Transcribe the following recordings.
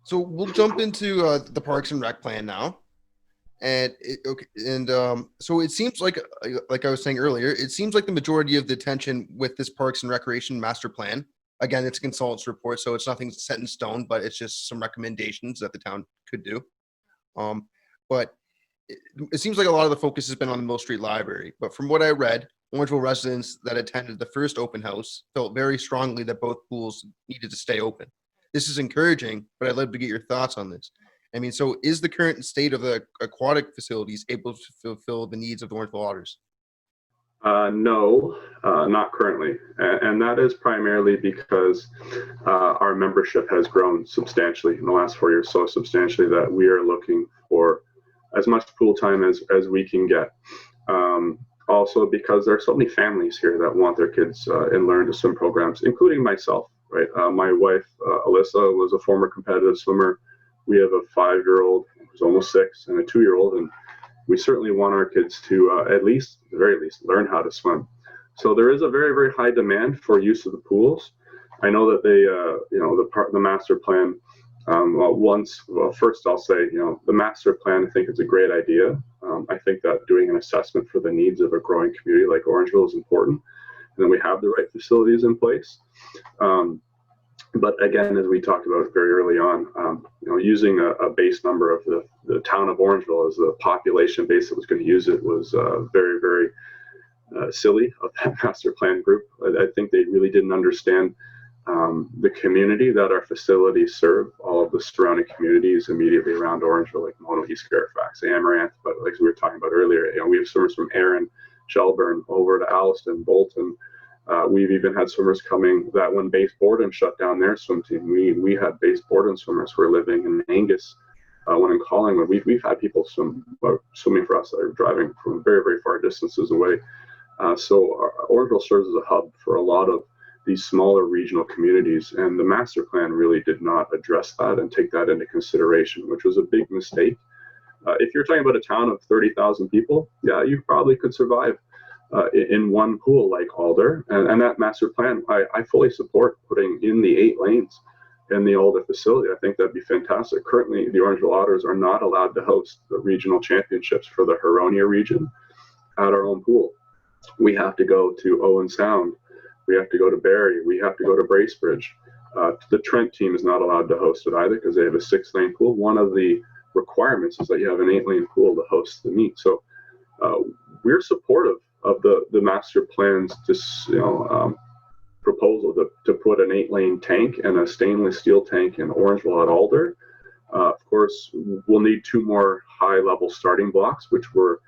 So we'll jump into the Parks and Rec plan now. So it seems like I was saying earlier, it seems like the majority of the attention with this Parks and Recreation master plan. Again, it's a consultant's report, so it's nothing set in stone, but it's just some recommendations that the town could do. Um, but it seems like a lot of the focus has been on the Mill Street Library. But from what I read, Orangeville residents that attended the first open house felt very strongly that both pools needed to stay open. This is encouraging, but I'd love to get your thoughts on this. I mean, so is the current state of the aquatic facilities able to fulfill the needs of the Orangeville otters? No, not currently. And that is primarily because our membership has grown substantially in the last 4 years, so substantially that we are looking for as much pool time as we can get. Also, because there are so many families here that want their kids in learn to swim programs, including myself. Right, my wife Alyssa was a former competitive swimmer. We have a 5-year-old who's almost 6, and a 2-year-old, and we certainly want our kids to at least, at the very least, learn how to swim. So there is a very, very high demand for use of the pools. I know that the master plan. First I'll say, the master plan. I think it's a great idea. I think that doing an assessment for the needs of a growing community like Orangeville is important, and then we have the right facilities in place. But again, as we talked about very early on, using a base number of the town of Orangeville as the population base that was going to use it was very, very silly of that master plan group. I think they really didn't understand the community that our facilities serve, all of the surrounding communities immediately around Orangeville, like Mono, East Fairfax, Amaranth. But like we were talking about earlier, we have swimmers from Erin, Shelburne, over to Alliston, Bolton. We've even had swimmers coming that when Base Borden shut down their swim team, we had Base Borden swimmers who are living in Angus. When in Collingwood, we've had people swimming for us that are driving from very, very far distances away. So Orangeville serves as a hub for a lot of these smaller regional communities, and the master plan really did not address that and take that into consideration, which was a big mistake. If you're talking about a town of 30,000 people, yeah, you probably could survive in one pool like Alder, and that master plan, I fully support putting in the 8 lanes in the Alder facility. I think that'd be fantastic. Currently, the Orangeville Otters are not allowed to host the regional championships for the Huronia region at our own pool. We have to go to Owen Sound. We have to go to Barrie. We have to go to Bracebridge. The Trent team is not allowed to host it either because they have a 6-lane pool. One of the requirements is that you have an 8-lane pool to host the meet. So we're supportive of the master plan's proposal to put an 8-lane tank and a stainless steel tank in Orangeville at Alder. Of course, we'll need 2 more high-level starting blocks, which were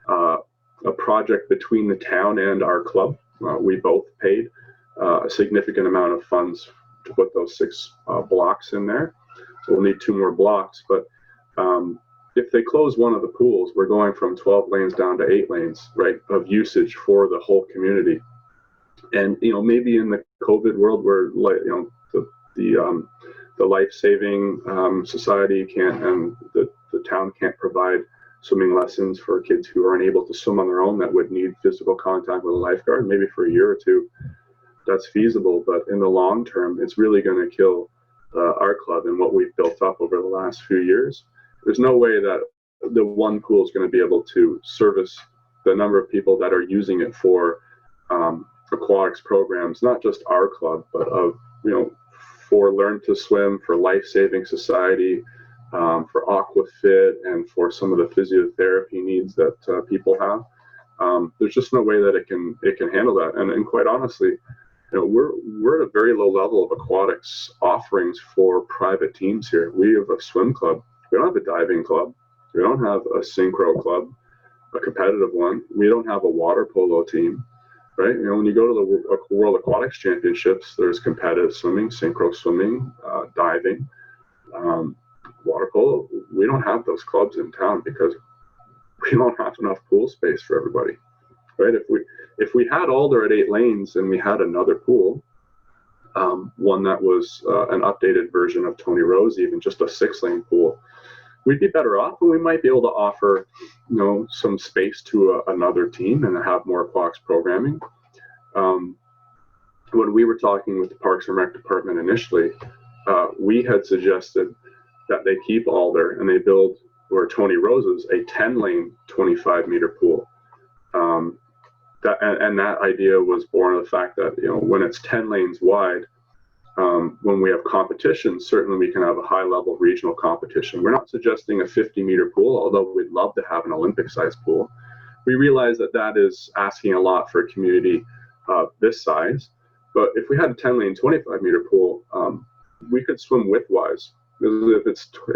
a project between the town and our club. We both paid a significant amount of funds to put those 6 blocks in there. So we'll need 2 more blocks. But if they close one of the pools, we're going from 12 lanes down to 8 lanes, right, of usage for the whole community. And maybe in the COVID world, where the life-saving society can't, and the town can't provide swimming lessons for kids who aren't able to swim on their own, that would need physical contact with a lifeguard, maybe for a year or 2, that's feasible. But in the long term, it's really going to kill our club and what we've built up over the last few years. There's no way that the one pool is going to be able to service the number of people that are using it for aquatics programs, not just our club, but for Learn to Swim, for Life Saving Society, for AquaFit, and for some of the physiotherapy needs that people have. There's just no way that it can handle that. And quite honestly, we're at a very low level of aquatics offerings for private teams here. We have a swim club. We don't have a diving club. We don't have a synchro club, a competitive one. We don't have a water polo team, right? When you go to the World Aquatics Championships, there's competitive swimming, synchro swimming, diving, water polo. We don't have those clubs in town because we don't have enough pool space for everybody, right? If we had Alder at 8 lanes and we had another pool, one that was an updated version of Tony Rose, even just a 6-lane pool, we'd be better off, and we might be able to offer some space to another team and have more aquatics programming. When we were talking with the Parks and Rec department initially, we had suggested that they keep Alder and they build, or Tony Rose's, a 10-lane, 25-meter pool. That idea was born of the fact that, when it's 10 lanes wide, when we have competition, certainly we can have a high-level regional competition. We're not suggesting a 50-meter pool, although we'd love to have an Olympic-sized pool. We realize that that is asking a lot for a community this size. But if we had a 10-lane, 25-meter pool, we could swim widthwise. If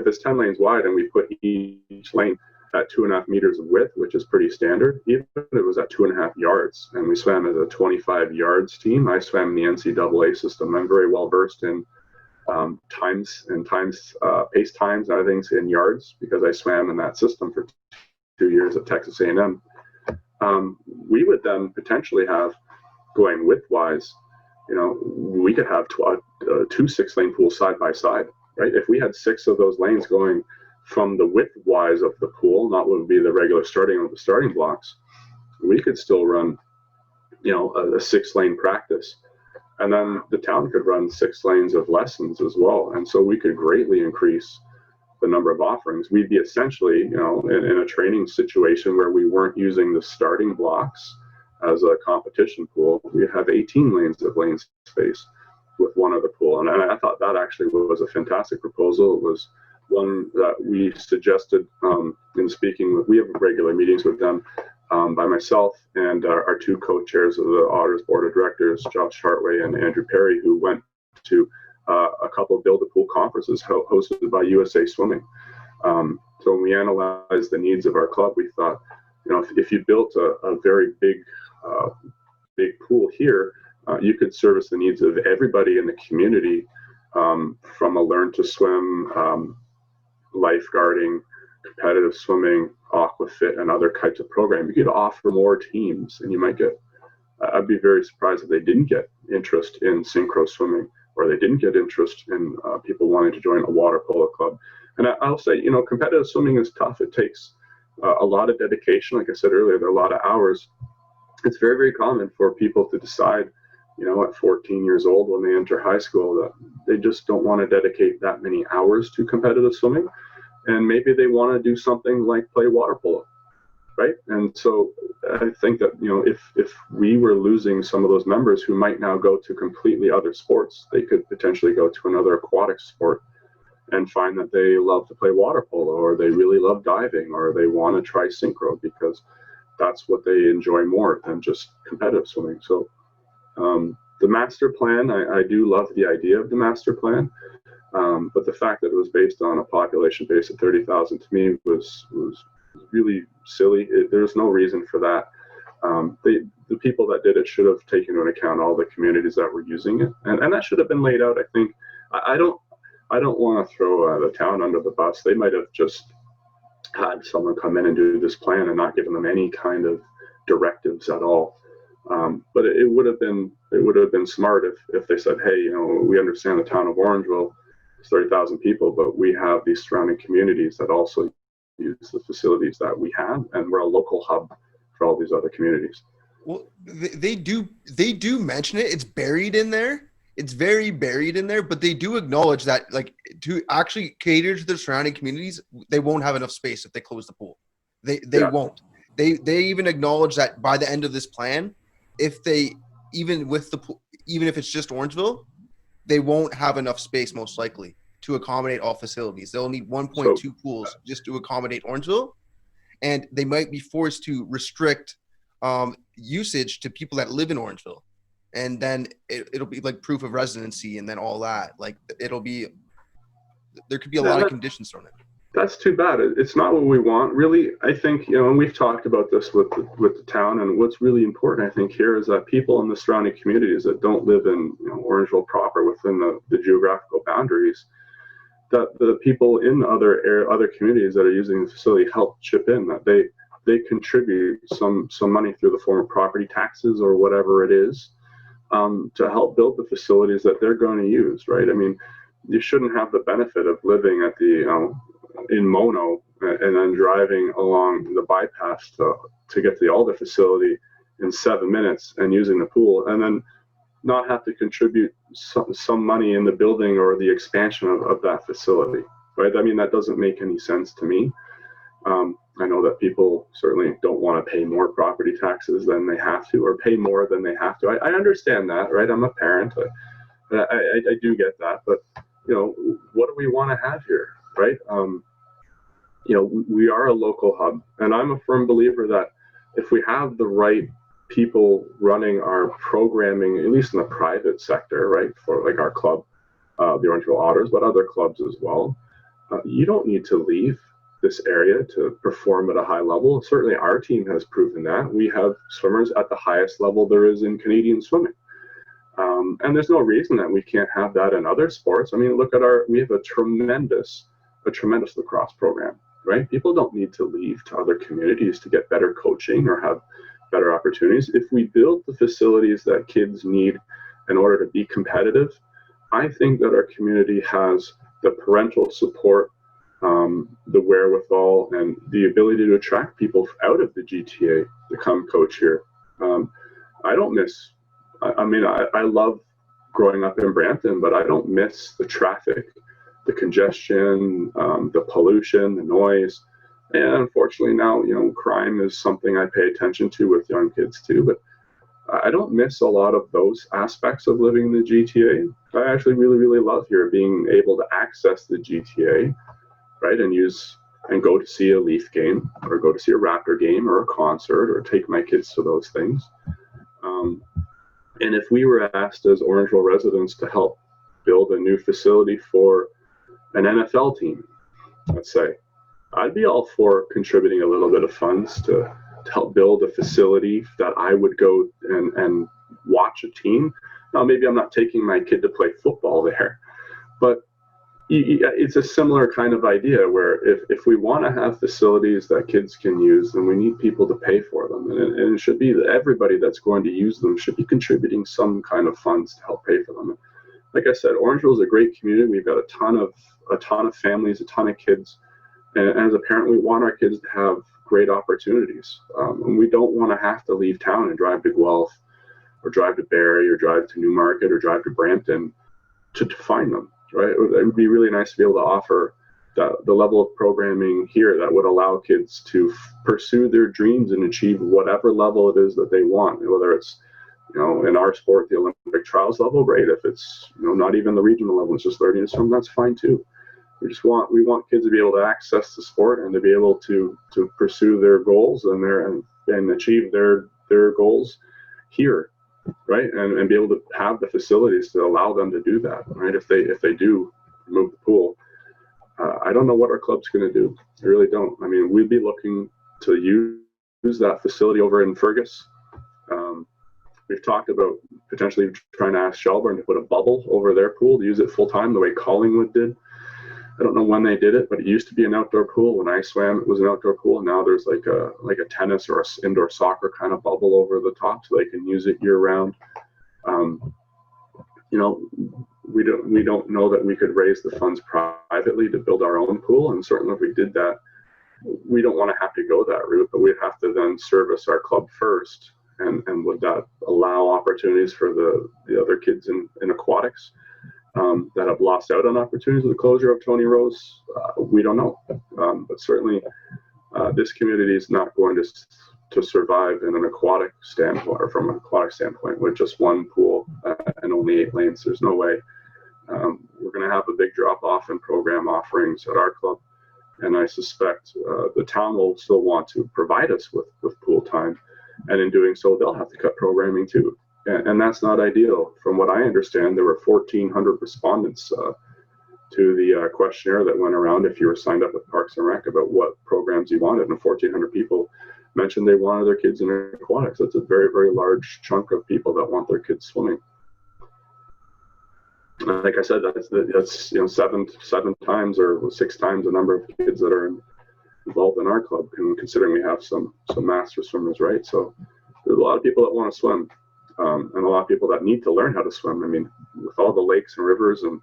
it's 10 lanes wide and we put each lane at 2.5 meters of width, which is pretty standard, even if it was at 2.5 yards, and we swam as a 25 yards team. I swam in the NCAA system. I'm very well versed in pace times and other things in yards because I swam in that system for 2 years at Texas A&M. We would then potentially have, going widthwise, we could have two 6-lane pools side by side, right? If we had 6 of those lanes going from the width-wise of the pool, not what would be the regular starting of the starting blocks, we could still run, a 6-lane practice. And then the town could run 6 lanes of lessons as well. And so we could greatly increase the number of offerings. We'd be essentially, in a training situation where we weren't using the starting blocks as a competition pool. We'd have 18 lanes of lane space with one other pool. And I thought that actually was a fantastic proposal. It was one that we suggested in speaking with, we have regular meetings with them, by myself and our 2 co-chairs of the Otters Board of Directors, Josh Hartway and Andrew Perry, who went to a couple of Build-A-Pool conferences hosted by USA Swimming. So when we analyzed the needs of our club, we thought, if you built a very big pool here, you could service the needs of everybody in the community, from a learn to swim, lifeguarding, competitive swimming, aquafit, and other types of programs. You could offer more teams, and you might get, I'd be very surprised if they didn't get interest in synchro swimming, or they didn't get interest in people wanting to join a water polo club. And I'll say, competitive swimming is tough. It takes a lot of dedication. Like I said earlier, there are a lot of hours. It's very, very common for people to decide, at 14 years old when they enter high school, that they just don't want to dedicate that many hours to competitive swimming. And maybe they want to do something like play water polo, right? And so I think that, if we were losing some of those members who might now go to completely other sports, they could potentially go to another aquatic sport and find that they love to play water polo, or they really love diving, or they want to try synchro because that's what they enjoy more than just competitive swimming. So the master plan, I do love the idea of the master plan, but the fact that it was based on a population base of 30,000 to me was really silly. There's no reason for that. The people that did it should have taken into account all the communities that were using it, and that should have been laid out. I think I don't want to throw the town under the bus. They might have just had someone come in and do this plan and not given them any kind of directives at all. But it would have been smart if they said, hey, we understand the town of Orangeville is 30,000 people, but we have these surrounding communities that also use the facilities that we have, and we're a local hub for all these other communities. Well, they do mention it. It's buried in there. It's very buried in there, but they do acknowledge that, like, to actually cater to the surrounding communities, they won't have enough space if they close the pool. They won't. They even acknowledge that by the end of this plan, if they even if it's just Orangeville, they won't have enough space most likely to accommodate all facilities. They'll need 1.2 pools just to accommodate Orangeville, and they might be forced to restrict usage to people that live in Orangeville. And then it'll be like proof of residency, and then all that. Like, there could be a lot of conditions thrown in. That's too bad. It's not what we want, really. I think, and we've talked about this with the town, and what's really important, I think, here is that people in the surrounding communities that don't live in Orangeville proper within the geographical boundaries, that the people in other communities that are using the facility help chip in, that they contribute some money through the form of property taxes or whatever it is, to help build the facilities that they're going to use, right? I mean, you shouldn't have the benefit of living at in Mono and then driving along the bypass to get to the Alder facility in 7 minutes and using the pool, and then not have to contribute some money in the building or the expansion of that facility. right? I mean, that doesn't make any sense to me. I know that people certainly don't want to pay more property taxes than they have to, or pay more than they have to. I understand that, right? I'm a parent. I do get that, but what do we want to have here, right? We are a local hub, and I'm a firm believer that if we have the right people running our programming, at least in the private sector, right, for like our club, the Orangeville Otters, but other clubs as well, you don't need to leave this area to perform at a high level. Certainly our team has proven that. We have swimmers at the highest level there is in Canadian swimming. And there's no reason that we can't have that in other sports. I mean, look at we have a tremendous lacrosse program, right? People don't need to leave to other communities to get better coaching or have better opportunities. If we build the facilities that kids need in order to be competitive, I think that our community has the parental support, the wherewithal, and the ability to attract people out of the GTA to come coach here. I don't miss, I love growing up in Brampton, but I don't miss the traffic, the congestion, the pollution, the noise. And unfortunately now, crime is something I pay attention to with young kids too, but I don't miss a lot of those aspects of living in the GTA. I actually really, really love here being able to access the GTA, right, and go to see a Leaf game or go to see a Raptor game or a concert or take my kids to those things. And if we were asked as Orangeville residents to help build a new facility for an NFL team, let's say, I'd be all for contributing a little bit of funds to help build a facility that I would go and watch a team. Now, maybe I'm not taking my kid to play football there, but it's a similar kind of idea where if we want to have facilities that kids can use, then we need people to pay for them. And it should be that everybody that's going to use them should be contributing some kind of funds to help pay for them. Like I said, Orangeville is a great community. We've got a ton of families, a ton of kids. And as a parent, we want our kids to have great opportunities. And we don't want to have to leave town and drive to Guelph or drive to Barrie or drive to Newmarket or drive to Brampton to find them, right? It would be really nice to be able to offer the level of programming here that would allow kids to pursue their dreams and achieve whatever level it is that they want, whether it's, in our sport, the Olympic trials level, great. If it's, not even the regional level, it's just learning to swim, that's fine too. We want kids to be able to access the sport and to be able to pursue their goals and achieve their goals here, right? And be able to have the facilities to allow them to do that, right? If they do remove the pool, I don't know what our club's going to do. I really don't. I mean, we'd be looking to use that facility over in Fergus. We've talked about potentially trying to ask Shelburne to put a bubble over their pool to use it full time the way Collingwood did. I don't know when they did it, but it used to be an outdoor pool. When I swam, it was an outdoor pool. Now there's like a tennis or a indoor soccer kind of bubble over the top, so they can use it year round. We don't know that we could raise the funds privately to build our own pool, and certainly if we did that, we don't want to have to go that route. But we'd have to then service our club first, and would that allow opportunities for the other kids in aquatics? That have lost out on opportunities with the closure of Tony Rose, we don't know. But certainly, this community is not going to survive in an aquatic standpoint, or from an aquatic standpoint, with just one pool and only 8 lanes. There's no way. We're going to have a big drop off in program offerings at our club, and I suspect the town will still want to provide us with pool time, and in doing so, they'll have to cut programming too. And that's not ideal. From what I understand, there were 1,400 respondents to the questionnaire that went around if you were signed up with Parks and Rec about what programs you wanted, and 1,400 people mentioned they wanted their kids in aquatics. That's a very, very large chunk of people that want their kids swimming. Like I said, that's 7 times or 6 times the number of kids that are involved in our club, considering we have some master swimmers, right? So there's a lot of people that want to swim. And a lot of people that need to learn how to swim. I mean, with all the lakes and rivers, and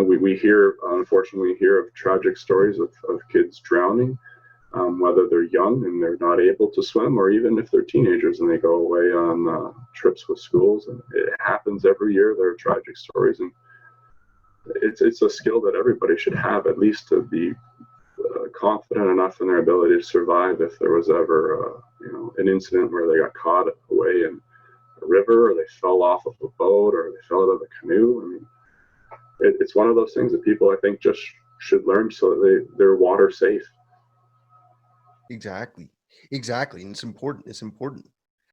we hear, unfortunately, of tragic stories of kids drowning, whether they're young and they're not able to swim, or even if they're teenagers and they go away on trips with schools. And it happens every year. There are tragic stories, and it's a skill that everybody should have, at least to be confident enough in their ability to survive if there was ever an incident where they got caught away in a river, or they fell off of a boat, or they fell out of a canoe. I mean, it's one of those things that people, I think, just should learn so that they're water safe. Exactly. And it's important.